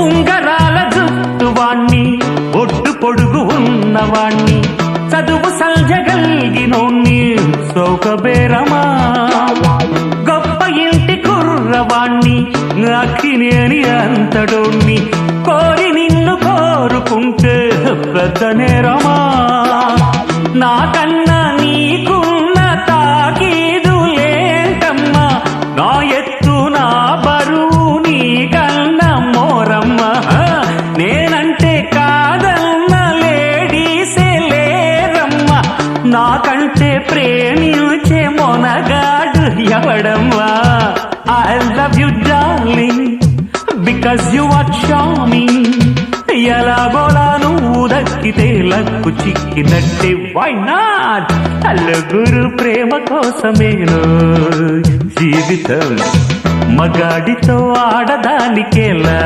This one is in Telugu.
ఉంగరాల జుట్టువాణ్ణి ఒడ్డు పొడుగు ఉన్నవాణ్ణి చదువు సంజగల్గినోణ్ణి సౌకబేరమా గొప్ప ఇంటి కుర్రవాణ్ణి అక్కినేని అంతడోణ్ణి కోరి నిన్ను కోరుకుంటే పెద్ద నేరమా నాకన్నా నీకున్న తాకీదులేంటమ్మా నా ఎత్తు నా బరువు నీకన్నా మోరమ్మా నేనంటే కాదన్న లేడీసే లేరమ్మా నాకంటే ప్రేమించే Monagadu ఎవడమ్మా I love you darling because you are charming ఎలాగోలా నువ్వు దక్కితే లక్కు చిక్కినట్టే వై నాట్ నలుగురు ప్రేమ కోసమేను జీవితం మగాడితో ఆడదానికేలా